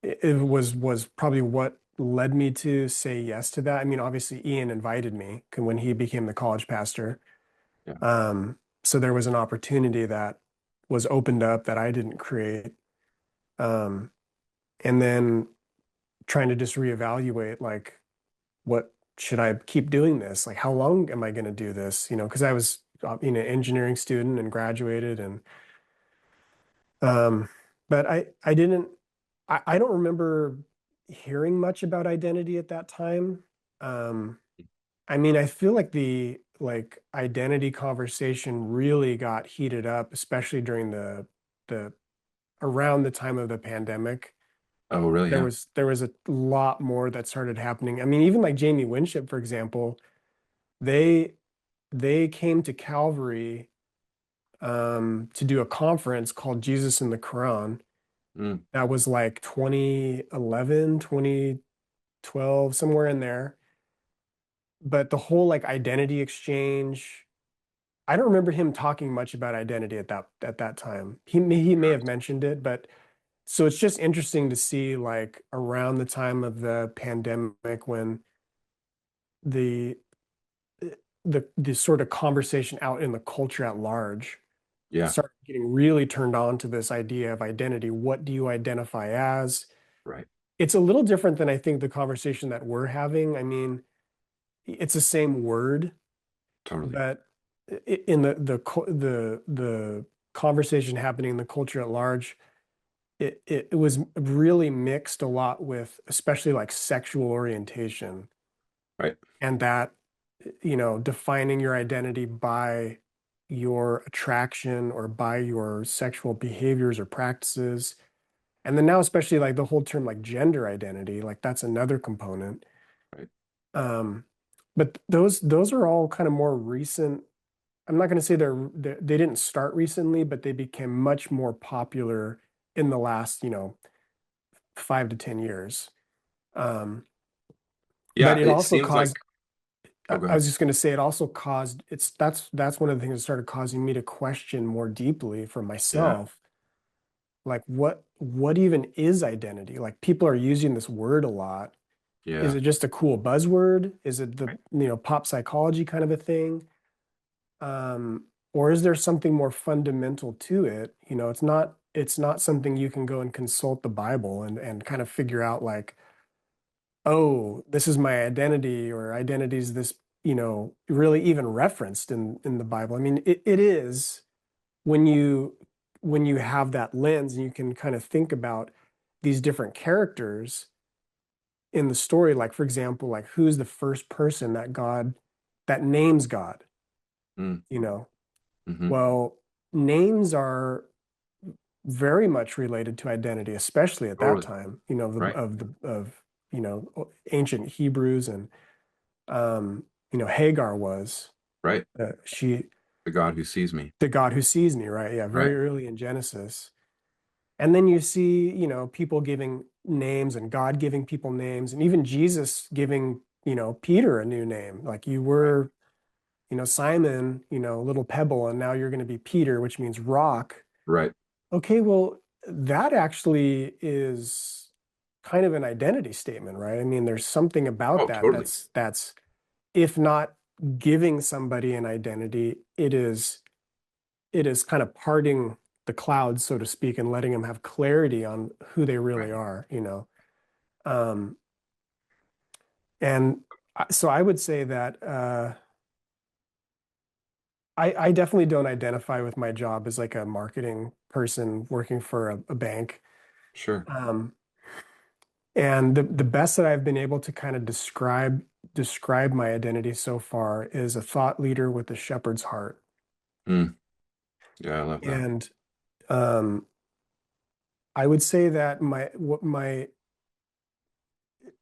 Speaker 2: It was probably what led me to say yes to that. I mean, obviously Ian invited me when he became the college pastor.
Speaker 1: yeah,
Speaker 2: So there was an opportunity that was opened up that I didn't create. Um, and then trying to just reevaluate, like, what should I keep doing this? Like, how long am I going to do this? Because I was, engineering student and graduated, and um, but I didn't, I don't remember hearing much about identity at that time. Um, I mean, I feel like the identity conversation really got heated up, especially during the around the time of the pandemic.
Speaker 1: oh, really?
Speaker 2: there
Speaker 1: Yeah.
Speaker 2: was there was a lot more that started happening. I mean, even like Jamie Winship, for example, they they came to Calvary to do a conference called Jesus in the Quran.
Speaker 1: Mm,
Speaker 2: That was like 2011, 2012, somewhere in there. But the whole like identity exchange, I don't remember him talking much about identity at that time. He may have mentioned it, but so it's just interesting to see, like, around the time of the pandemic when the the sort of conversation out in the culture at large
Speaker 1: yeah,
Speaker 2: started getting really turned on to this idea of identity. What do you identify as?
Speaker 1: right.
Speaker 2: It's a little different than I think the conversation that we're having. I mean, it's the same word,
Speaker 1: Totally.
Speaker 2: but in the conversation happening in the culture at large, it was really mixed a lot with especially like sexual orientation,
Speaker 1: Right.
Speaker 2: and that, defining your identity by your attraction or by your sexual behaviors or practices. And then now, especially like the whole term like gender identity, like that's another component.
Speaker 1: Right.
Speaker 2: Um, but those are all kind of more recent. I'm not going to say they didn't start recently, but they became much more popular in the last, 5 to 10 years. Um, but
Speaker 1: Yeah.
Speaker 2: it
Speaker 1: It
Speaker 2: also
Speaker 1: seems like,
Speaker 2: caused,
Speaker 1: oh, go
Speaker 2: I
Speaker 1: ahead.
Speaker 2: was just going to say, it also caused, that's one of the things that started causing me to question more deeply for
Speaker 1: Yeah.
Speaker 2: myself, like what even is identity? Like, people are using this word a lot. Is
Speaker 1: Yeah.
Speaker 2: it just a cool buzzword? Is it the,
Speaker 1: Right.
Speaker 2: pop psychology kind of a thing? Or is there something more fundamental to it? It's not something you can go and consult the Bible and kind of figure out, like, oh, this is my identity, or identity is this, really even referenced in the Bible. I mean, it is when you have that lens and you can kind of think about these different characters in the story. Like, for example, like, who's the first person that names God,
Speaker 1: Mm,
Speaker 2: you know?
Speaker 1: hmm.
Speaker 2: Well, names are very much related to identity, especially at that
Speaker 1: Totally.
Speaker 2: time, you know,
Speaker 1: Right.
Speaker 2: of ancient Hebrews and Hagar was
Speaker 1: Right.
Speaker 2: she
Speaker 1: The God who sees me.
Speaker 2: the God who sees me, right? Yeah,
Speaker 1: Right.
Speaker 2: very early in Genesis. And then you see, people giving names and God giving people names, and even Jesus giving, Peter a new name. Like you
Speaker 1: Right.
Speaker 2: were, Simon, little pebble, and now you're going to be Peter, which means rock.
Speaker 1: Right.
Speaker 2: Okay, well, that actually is kind of an identity statement, right? I mean, there's something about
Speaker 1: Oh,
Speaker 2: that
Speaker 1: totally.
Speaker 2: that's if not giving somebody an identity, it is kind of parting the clouds, so to speak, and letting them have clarity on who they
Speaker 1: Right.
Speaker 2: really are. Um, and so I would say that I definitely don't identify with my job as like a marketing person working for a bank.
Speaker 1: Sure.
Speaker 2: Um, and the best that I've been able to kind of describe my identity so far is a thought leader with a shepherd's heart.
Speaker 1: Mm. Yeah, I love that.
Speaker 2: And um, I would say that my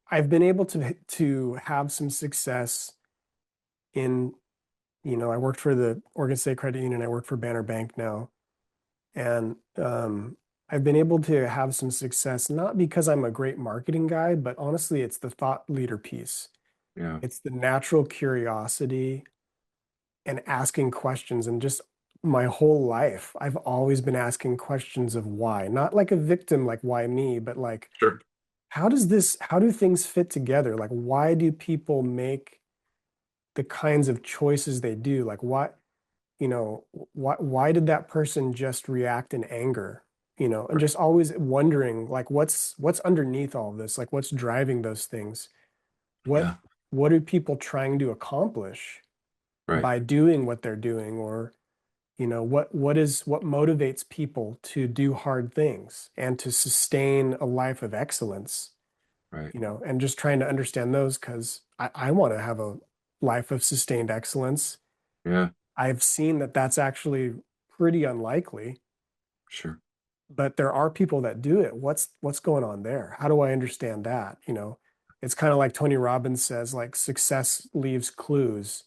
Speaker 2: I've been able to have some success in, I worked for the Oregon State Credit Union. I work for Banner Bank now. And I've been able to have some success, not because I'm a great marketing guy, but honestly, it's the thought leader piece.
Speaker 1: Yeah.
Speaker 2: It's the natural curiosity and asking questions. And just my whole life, I've always been asking questions of why, not like a victim, like why me, but like,
Speaker 1: Sure.
Speaker 2: how do things fit together? Like, why do people make the kinds of choices they do? Like, why did that person just react in anger? And
Speaker 1: Right.
Speaker 2: just always wondering, like, what's underneath all of this? Like, what's driving those things? What
Speaker 1: Yeah.
Speaker 2: what are people trying to accomplish
Speaker 1: Right.
Speaker 2: by doing what they're doing? Or, what motivates people to do hard things and to sustain a life of excellence?
Speaker 1: Right.
Speaker 2: And just trying to understand those because I want to have a life of sustained excellence.
Speaker 1: Yeah.
Speaker 2: I've seen that that's actually pretty unlikely,
Speaker 1: Sure.
Speaker 2: but there are people that do it. What's going on there? How do I understand that? It's kind of like Tony Robbins says, like success leaves clues.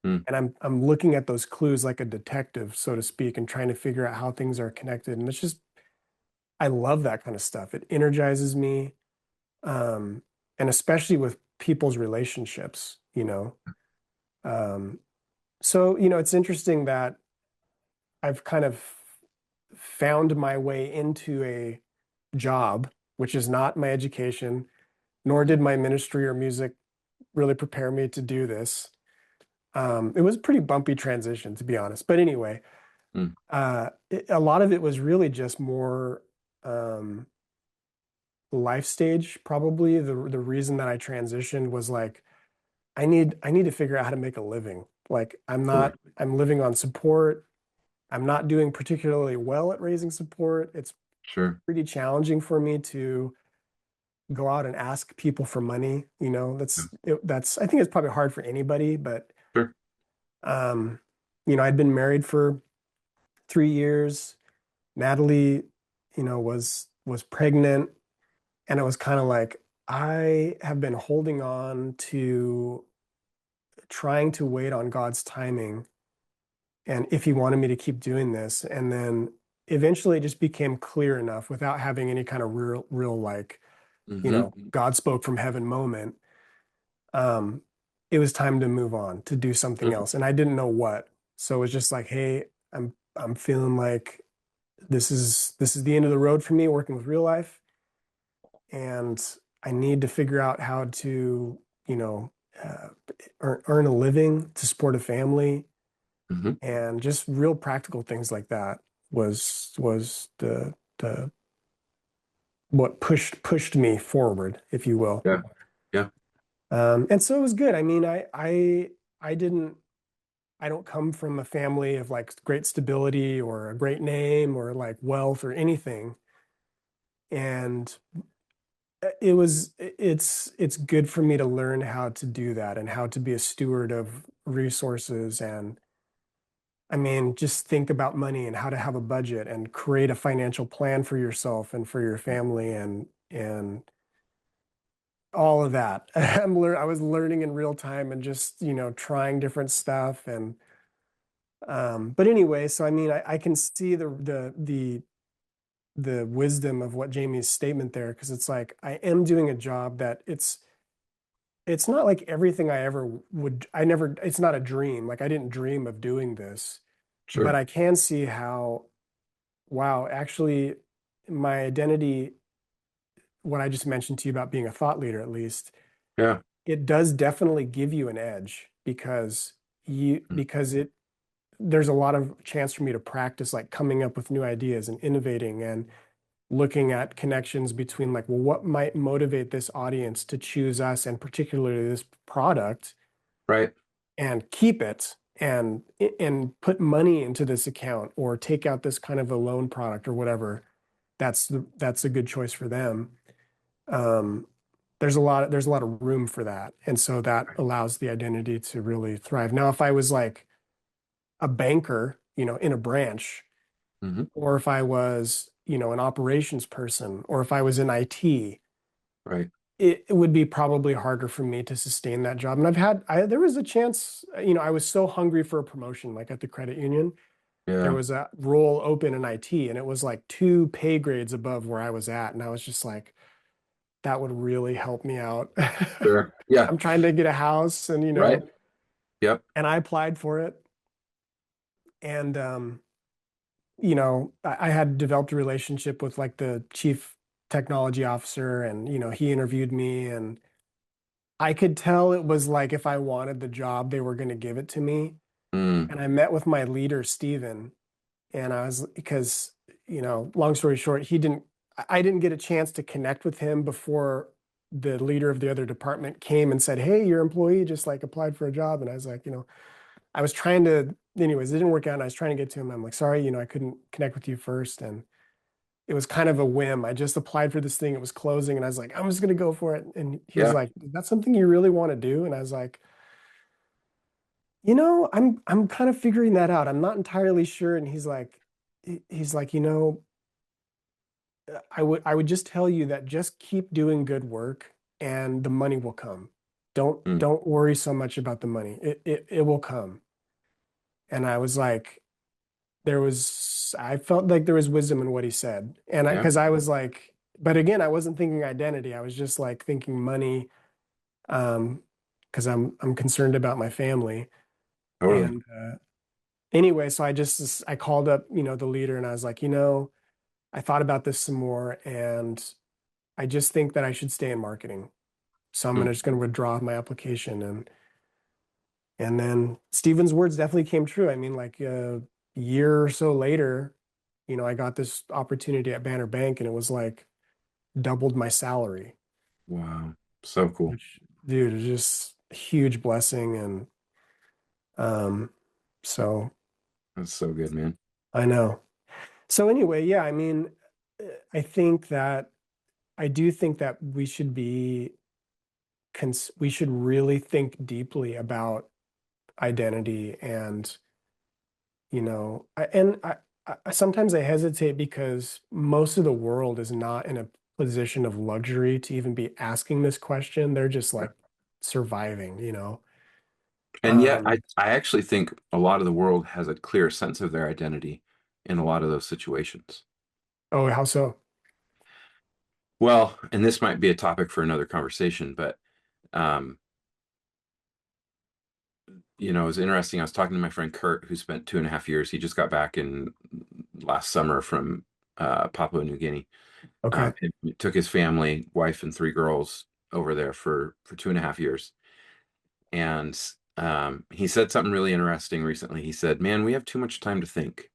Speaker 1: Mm.
Speaker 2: And I'm looking at those clues like a detective, so to speak, and trying to figure out how things are connected. And it's just I love that kind of stuff. It energizes me. Um, and especially with people's relationships. Um, so, it's interesting that I've kind of found my way into a job, which is not my education, nor did my ministry or music really prepare me to do this. It was a pretty bumpy transition, to be honest. But anyway,
Speaker 1: Mm.
Speaker 2: a lot of it was really just more um, life stage, probably. The reason that I transitioned was like, I need to figure out how to make a living. Like
Speaker 1: Totally.
Speaker 2: I'm living on support. I'm not doing particularly well at raising support. It's
Speaker 1: Sure.
Speaker 2: pretty challenging for me to go out and ask people for money.
Speaker 1: Yeah.
Speaker 2: That's I think it's probably hard for anybody, but
Speaker 1: Sure.
Speaker 2: um, I'd been married for 3 years. Natalie, was pregnant, and it was kind of like I have been holding on to trying to wait on God's timing and if he wanted me to keep doing this. And then eventually it just became clear enough without having any kind of real like,
Speaker 1: Hmm.
Speaker 2: God spoke from heaven moment. Um, it was time to move on, to do something
Speaker 1: Sure.
Speaker 2: else. And I didn't know what. So it was just like, hey, I'm feeling like this is the end of the road for me working with real life. And I need to figure out how to, you know, uh, earn a living to support a family
Speaker 1: Hmm.
Speaker 2: and just real practical things like that was the what pushed me forward, if you will.
Speaker 1: Yeah. Yeah.
Speaker 2: And so it was good. I mean, I didn't I don't come from a family of like great stability or a great name or like wealth or anything. And it's good for me to learn how to do that and how to be a steward of resources and I mean, just think about money and how to have a budget and create a financial plan for yourself and for your family and all of that. I was learning in real time and just, trying different stuff and but anyway, so I mean, I can see the wisdom of what Jamie's statement there because it's like I am doing a job that it's not like everything I ever would I never it's not a dream. Like I didn't dream of doing this, but
Speaker 1: Sure.
Speaker 2: I can see how wow, actually my identity, what I just mentioned to you about being a thought leader at least,
Speaker 1: Yeah.
Speaker 2: it does definitely give you an edge
Speaker 1: Mm.
Speaker 2: because it there's a lot of chance for me to practice like coming up with new ideas and innovating and looking at connections between like, well, what might motivate this audience to choose us and particularly this product
Speaker 1: Right.
Speaker 2: and keep it and put money into this account or take out this kind of a loan product or whatever. That's a good choice for them. Um, there's a lot of room for that. And so that allows the identity to really thrive. Now, if I was like a banker, in a branch,
Speaker 1: Hmm.
Speaker 2: or if I was, an operations person, or if I was in IT,
Speaker 1: Right.
Speaker 2: it would be probably harder for me to sustain that job. And there was a chance, I was so hungry for a promotion, like at the credit union. There
Speaker 1: Yeah.
Speaker 2: was a role open in IT, and it was like two pay grades above where I was at. And I was just like, that would really help me out.
Speaker 1: Sure. Yeah.
Speaker 2: I'm trying to get a house and,
Speaker 1: Right. Yep.
Speaker 2: and I applied for it. And, I had developed a relationship with like the chief technology officer and, he interviewed me and I could tell it was like if I wanted the job, they were going to give it to me.
Speaker 1: Mm.
Speaker 2: And I met with my leader, Steven, and because, long story short, I didn't get a chance to connect with him before the leader of the other department came and said, "Hey, your employee just like applied for a job." And I was like, I was trying to, anyways, it didn't work out. And I was trying to get to him. I'm like, sorry, I couldn't connect with you first. And it was kind of a whim. I just applied for this thing. It was closing. And I was like, I'm just going to go for it. And he was
Speaker 1: Yeah.
Speaker 2: like, is that something you really want to do? And I was like, I'm kind of figuring that out. I'm not entirely sure. And he's like, I would just tell you that just keep doing good work and the money will come.
Speaker 1: Mm.
Speaker 2: Don't worry so much about the money. It will come. And I was like, I felt like there was wisdom in what he said. And
Speaker 1: Yeah.
Speaker 2: because I was like, but again, I wasn't thinking identity. I was just like thinking money, um, because I'm concerned about my family.
Speaker 1: Totally.
Speaker 2: And anyway, so I called up, the leader and I was like, I thought about this some more and I just think that I should stay in marketing. So I'm
Speaker 1: Mm.
Speaker 2: just going to withdraw my application and then Steven's words definitely came true. I mean, like a year or so later, I got this opportunity at Banner Bank and it was like doubled my salary,
Speaker 1: Wow. So cool.
Speaker 2: which dude is just a huge blessing. And um, so
Speaker 1: That's so good, man.
Speaker 2: I know. So anyway, yeah, I mean, I think that I do think that we should really think deeply about identity and sometimes I hesitate because most of the world is not in a position of luxury to even be asking this question. They're just like surviving.
Speaker 1: And yet,
Speaker 2: Um,
Speaker 1: I actually think a lot of the world has a clear sense of their identity in a lot of those situations.
Speaker 2: oh, how so?
Speaker 1: Well, and this might be a topic for another conversation, but um, it was interesting. I was talking to my friend Kurt, who spent 2.5 years. He just got back in last summer from Papua New Guinea.
Speaker 2: Okay.
Speaker 1: He took his family, wife, and 3 girls over there for 2.5 years. And he said something really interesting recently. He said, "Man, we have too much time to think."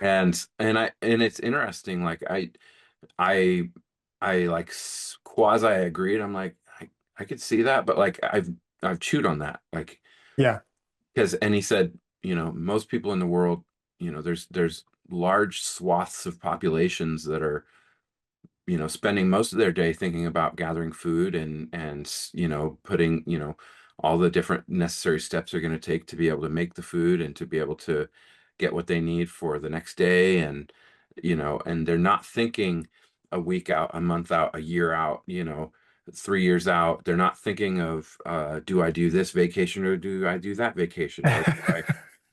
Speaker 1: And it's interesting. Like I I like quasi agreed. I'm like I could see that, but like I've chewed on that. Like
Speaker 2: Yeah.
Speaker 1: because and he said, most people in the world, there's large swaths of populations that are, spending most of their day thinking about gathering food and putting, all the different necessary steps they're going to take to be able to make the food and to be able to get what they need for the next day. And, and they're not thinking a week out, a month out, a year out, 3 years out. They're not thinking of, do I do this vacation or do I do that vacation? Or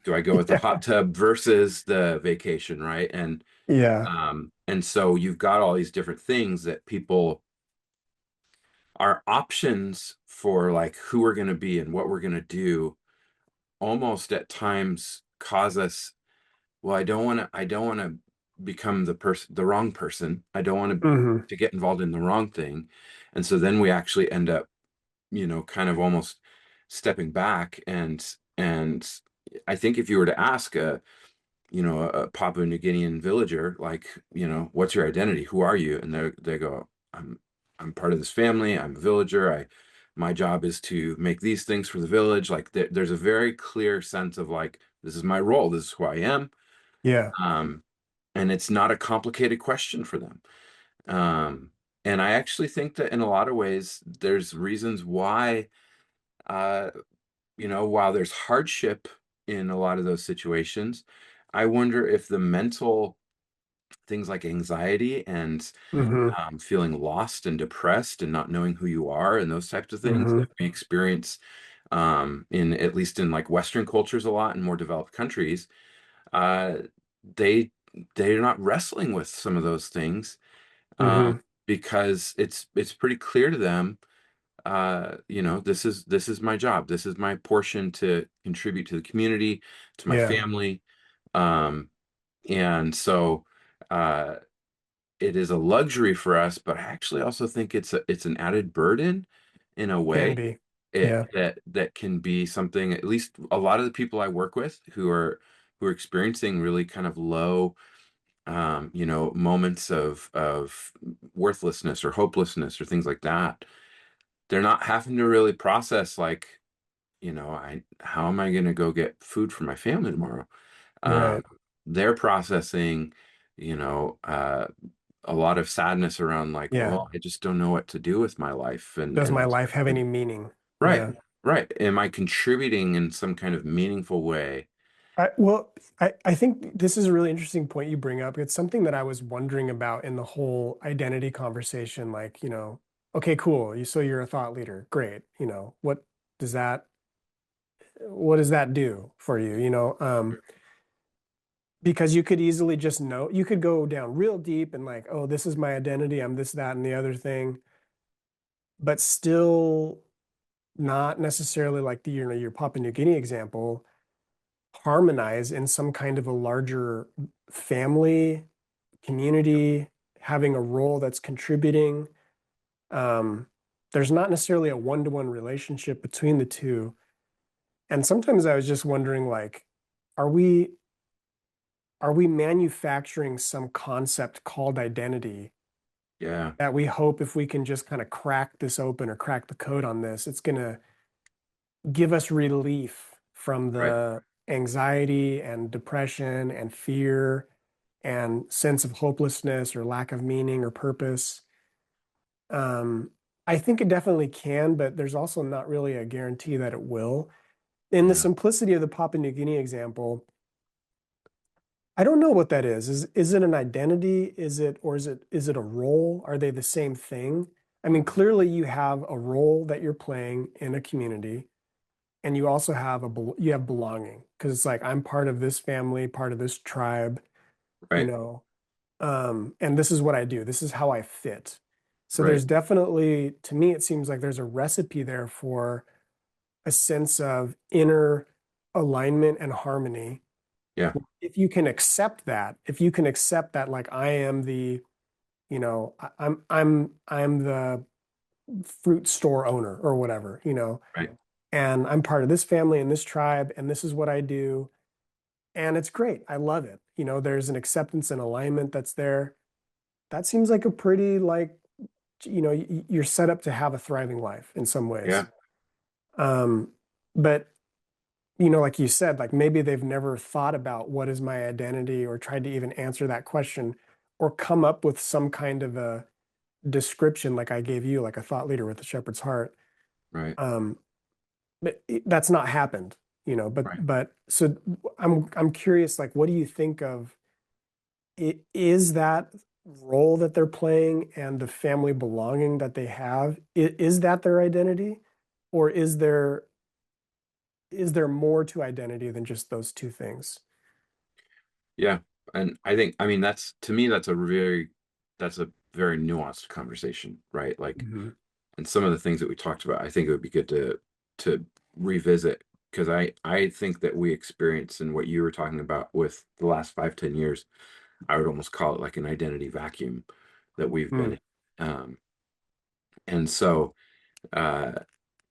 Speaker 1: do I go with the
Speaker 2: Yeah.
Speaker 1: hot tub versus the vacation, right?
Speaker 2: Yeah.
Speaker 1: And so you've got all these different things that people are options for like who we're going to be and what we're going to do almost at times cause us, well, I don't want to become the wrong person. I don't want
Speaker 2: Hmm.
Speaker 1: to get involved in the wrong thing. And so then we actually end up, kind of almost stepping back. And I think if you were to ask a Papua New Guinean villager, like, what's your identity? Who are you? And they go, I'm part of this family. I'm a villager. My job is to make these things for the village. Like there's a very clear sense of like, this is my role. This is who I am.
Speaker 2: Yeah.
Speaker 1: Um, and it's not a complicated question for them. Um, and I actually think that in a lot of ways, there's reasons why, uh, while there's hardship in a lot of those situations, I wonder if the mental things like anxiety and
Speaker 2: Hmm.
Speaker 1: feeling lost and depressed and not knowing who you are and those types of things
Speaker 2: Hmm.
Speaker 1: that we experience in at least in like Western cultures a lot in more developed countries, uh, they they're not wrestling with some of those things
Speaker 2: Hmm.
Speaker 1: because it's pretty clear to them. This is my job. This is my portion to contribute to the community, to my
Speaker 2: Yeah.
Speaker 1: family. Um, and so uh, it is a luxury for us, but I actually also think it's an added burden in a
Speaker 2: Can
Speaker 1: way.
Speaker 2: be.
Speaker 1: It
Speaker 2: Yeah.
Speaker 1: that can be something, at least a lot of the people I work with who are experiencing really kind of low moments of worthlessness or hopelessness or things like that. They're not having to really process like, how am I going to go get food for my family tomorrow? Um,
Speaker 2: Right.
Speaker 1: they're processing, you know, uh, a lot of sadness around like,
Speaker 2: Yeah.
Speaker 1: well, I just don't know what to do with my life
Speaker 2: Does
Speaker 1: and
Speaker 2: my
Speaker 1: those
Speaker 2: life
Speaker 1: types of
Speaker 2: have any
Speaker 1: things.
Speaker 2: meaning?
Speaker 1: Right,
Speaker 2: Yeah.
Speaker 1: right. Am I contributing in some kind of meaningful way?
Speaker 2: Well, I think this is a really interesting point you bring up. It's something that I was wondering about in the whole identity conversation. Like, okay, cool. So you're a thought leader. Great. Does that, what does that do for you? Because you could easily just know, you could go down real deep and like, oh, this is my identity. I'm this, that, and the other thing, but still not necessarily like your Papua New Guinea example harmonize in some kind of a larger family, community, having a role that's contributing. Um, there's not necessarily a one-to-one relationship between the two. And sometimes I was just wondering, like, are we are we manufacturing some concept called identity
Speaker 1: Yeah,
Speaker 2: that we hope if we can just kind of crack this open or crack the code on this, it's going to give us relief from
Speaker 1: right.
Speaker 2: the anxiety and depression and fear and sense of hopelessness or lack of meaning or purpose. Um, I think it definitely can, but there's also not really a guarantee that it will. In the
Speaker 1: Yeah,
Speaker 2: simplicity of the Papua New Guinea example, I don't know what that is. Is it an identity? Is it a role? Are they the same thing? I mean, clearly you have a role that you're playing in a community, and you also have you have belonging because it's like I'm part of this family, part of this tribe, you
Speaker 1: right,
Speaker 2: know, and this is what I do. This is how I fit. So
Speaker 1: right.
Speaker 2: there's definitely, to me, it seems like there's a recipe there for a sense of inner alignment and harmony.
Speaker 1: Yeah,
Speaker 2: If you can accept that, like I am I'm the fruit store owner or whatever,
Speaker 1: right.
Speaker 2: and I'm part of this family and this tribe, and this is what I do. And it's great. I love it. There's an acceptance and alignment that's there. That seems like a pretty, like, you're set up to have a thriving life in some ways.
Speaker 1: Yeah,
Speaker 2: Um, but, like you said, like maybe they've never thought about what is my identity or tried to even answer that question or come up with some kind of a description like I gave you, like a thought leader with a shepherd's heart.
Speaker 1: right.
Speaker 2: Um, but that's not happened, you know,
Speaker 1: Right.
Speaker 2: but so I'm curious, like, what do you think of it? Is that role that they're playing and the family belonging that they have, is that their identity? Or is there more to identity than just those two things?
Speaker 1: Yeah. And I think, I mean, that's to me, that's a very nuanced conversation, right? Like,
Speaker 2: Hmm.
Speaker 1: and some of the things that we talked about, I think it would be good to revisit because I think that we experience in what you were talking about with the last 5, 10 years, I would almost call it like an identity vacuum that we've been
Speaker 2: Mm.
Speaker 1: in. And so, uh,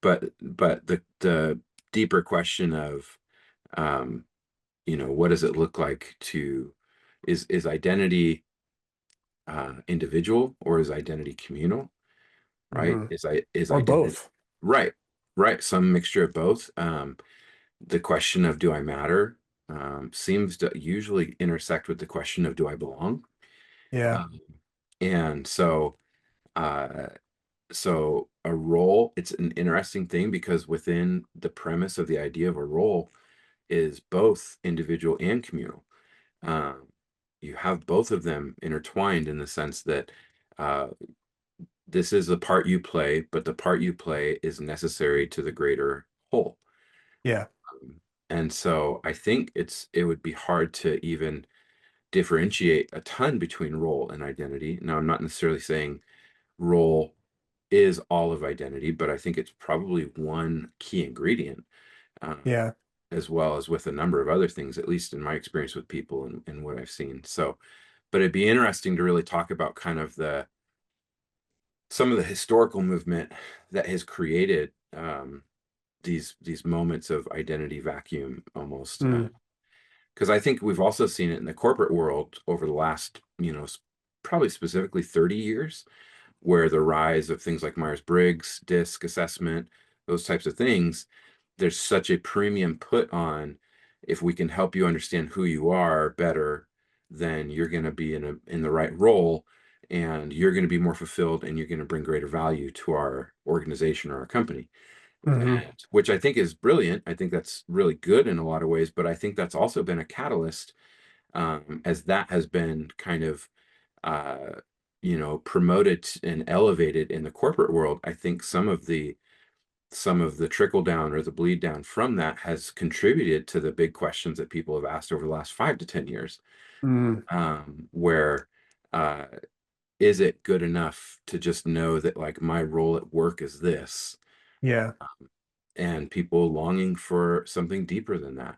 Speaker 1: but the deeper question of, um, what does it look like to is identity individual or is identity communal? Right?
Speaker 2: Hmm.
Speaker 1: Is
Speaker 2: Or
Speaker 1: identity
Speaker 2: both.
Speaker 1: right? Right. Some mixture of both. The question of do I matter seems to usually intersect with the question of do I belong?
Speaker 2: Yeah.
Speaker 1: Um, and uh, so a role, it's an interesting thing because within the premise of the idea of a role is both individual and communal. Um, you have both of them intertwined in the sense that uh, this is the part you play, but the part you play is necessary to the greater whole.
Speaker 2: Yeah.
Speaker 1: And so I think it would be hard to even differentiate a ton between role and identity. Now, I'm not necessarily saying role is all of identity, but I think it's probably one key ingredient,
Speaker 2: Yeah.
Speaker 1: as well as with a number of other things, at least in my experience with people and what I've seen. So, but it'd be interesting to really talk about kind of the some of the historical movement that has created these moments of identity vacuum almost.
Speaker 2: Mm.
Speaker 1: Because I think we've also seen it in the corporate world over the last, probably specifically 30 years, where the rise of things like Myers-Briggs, DISC assessment, those types of things, there's such a premium put on if we can help you understand who you are better, then you're going to be in the right role and you're going to be more fulfilled and you're going to bring greater value to our organization or our company.
Speaker 2: Hmm.
Speaker 1: And which I think is brilliant. I think that's really good in a lot of ways, but I think that's also been a catalyst as that has been kind of uh, promoted and elevated in the corporate world. I think some of the trickle down or the bleed down from that has contributed to the big questions that people have asked over the last 5 to 10 years.
Speaker 2: Mm.
Speaker 1: Where uh, is it good enough to just know that like my role at work is this,
Speaker 2: Yeah.
Speaker 1: and people longing for something deeper than that?